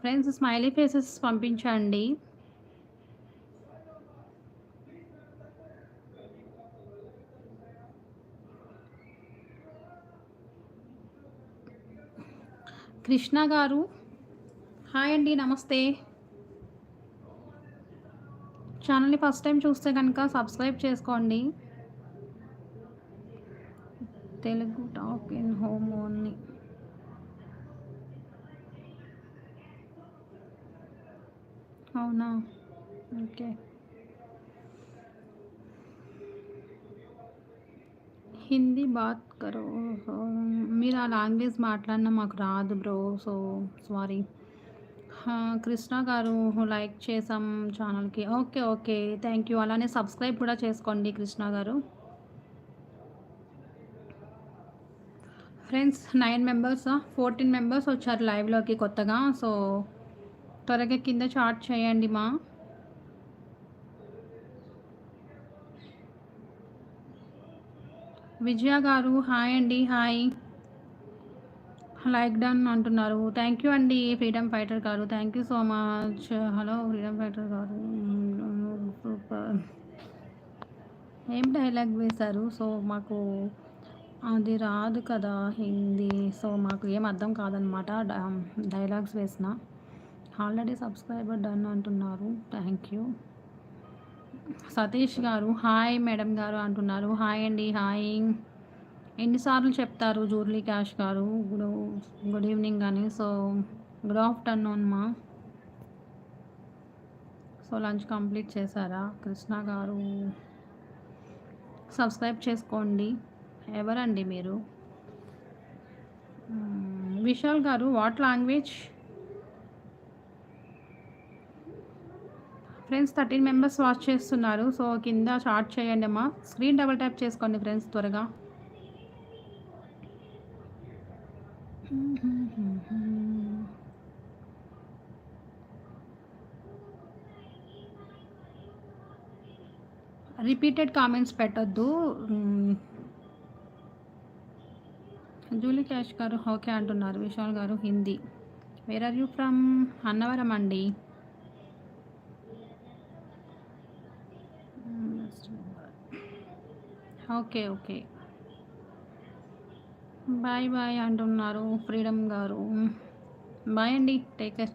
Friends smiley faces పంపించండి. కృష్ణ గారు hi అండి, నమస్తే. ఛానల్ని ఫస్ట్ టైం చూస్తే కనుక సబ్స్క్రైబ్ చేసుకోండి. Telugu talk in home only. అవునా, ఓకే. హిందీ బాత్ కరో. మీరు ఆ లాంగ్వేజ్ మాట్లాడినా మాకు రాదు బ్రో, సో సారీ. కృష్ణ గారు లైక్ చేసాం ఛానల్కి. Okay okay, thank you. అలానే సబ్స్క్రైబ్ కూడా చేసుకోండి కృష్ణ గారు. ఫ్రెండ్స్ 9 మెంబర్స్ 14 మెంబర్స్ వచ్చారు లైవ్లోకి కొత్తగా. సో త్వరగా కింద చాట్ చేయండి మా. విజయ గారు హాయ్ అండి, హాయ్. లైక్ డన్ అంటున్నారు. థ్యాంక్ యూ అండి ఫ్రీడమ్ ఫైటర్ గారు, thank you so much. Hello freedom fighter గారు, సూపర్. ఏం డైలాగ్ వేశారు? సో మాకు అది రాదు కదా హిందీ, సో మాకు ఏం అర్థం కాదనమాట డైలాగ్స్ వేసిన. ఆల్రెడీ సబ్స్క్రైబర్ డన్ అంటున్నారు, థ్యాంక్ యూ. సతీష్ గారు హాయ్ మేడం గారు అంటున్నారు. హాయ్ అండి, హాయ్. ఎన్నిసార్లు చెప్తారు జూర్లీ క్యాష్ గారు గుడ్ ఈవినింగ్ అని? సో గుడ్ ఆఫ్టర్నూన్ మా. సో లంచ్ కంప్లీట్ చేశారా? కృష్ణ గారు సబ్స్క్రైబ్ చేసుకోండి. ఎవరండి మీరు? విశాల్ గారు what language? Friends 13 members watch చేస్తున్నారు. సో కింద చాట్ చేయండి అమ్మా. స్క్రీన్ డబుల్ ట్యాప్ చేసుకోండి ఫ్రెండ్స్ త్వరగా. రిపీటెడ్ కామెంట్స్ పెట్టొద్దు. జూలీ క్యాష్ గారు ఓకే అంటున్నారు. విశాల్ గారు Hindi. Where are you from? Annavaram అండి. ఓకే ఓకే, బాయ్ బాయ్ అంటున్నారు ఫ్రీడమ్ గారు. బాయ్ అండి, take care.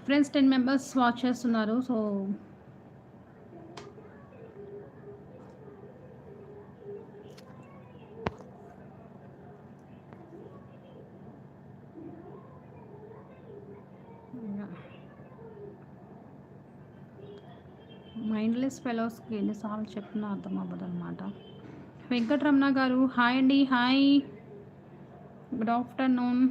Friends 10 members watch చేస్తున్నారు. సో మైండ్లెస్ ఫెలోస్కి ఎన్నిసార్లు చెప్పినా అర్థం అవ్వదు అనమాట. వెంకటరమణ గారు హాయ్ అండి, హాయ్. Good afternoon.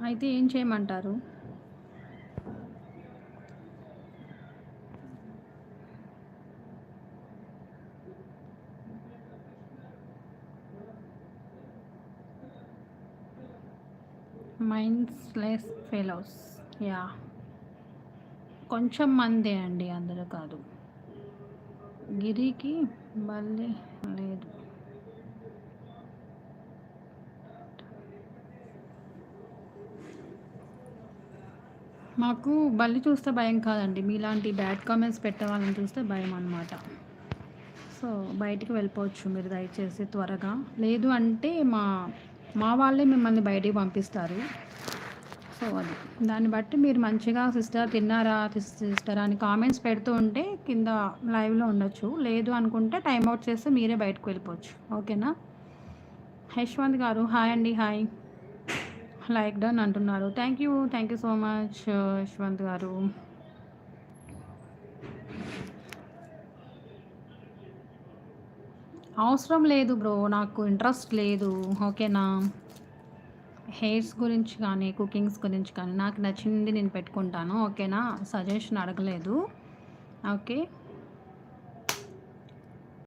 అయితే ఏం చేయమంటారు? మైండ్లెస్ ఫెలోస్, యా కొంచెం మందే అండి, అందరూ కాదు. గిరికి బల్లే లేదు. మాకు బల్లి చూస్తే భయం కాదండి, మీలాంటి బ్యాడ్ కామెంట్స్ పెట్టే వాళ్ళని చూస్తే భయం అనమాట. సో బయటికి వెళ్ళిపోవచ్చు మీరు దయచేసి త్వరగా. లేదు అంటే మా వాళ్ళే మిమ్మల్ని బయటికి పంపిస్తారు. సో అది దాన్ని బట్టి మీరు మంచిగా సిస్టర్ తిన్నారా సిస్టర్ అని కామెంట్స్ పెడుతూ ఉంటే కింద లైవ్లో ఉండొచ్చు. లేదు అనుకుంటే టైంఅవుట్ చేస్తే మీరే బయటకు వెళ్ళిపోవచ్చు, ఓకేనా? యశ్వంత్ గారు హాయ్ అండి, హాయ్. లైక్ డన్ అంటున్నారు. Thank you so much Yashwant గారు. అవసరం లేదు బ్రో, నాకు ఇంట్రెస్ట్ లేదు, ఓకేనా? హెయిర్స్ గురించి కానీ కుకింగ్స్ గురించి కానీ నాకు నచ్చింది నేను పెట్టుకుంటాను, ఓకేనా? సజెషన్ అడగలేదు, ఓకే.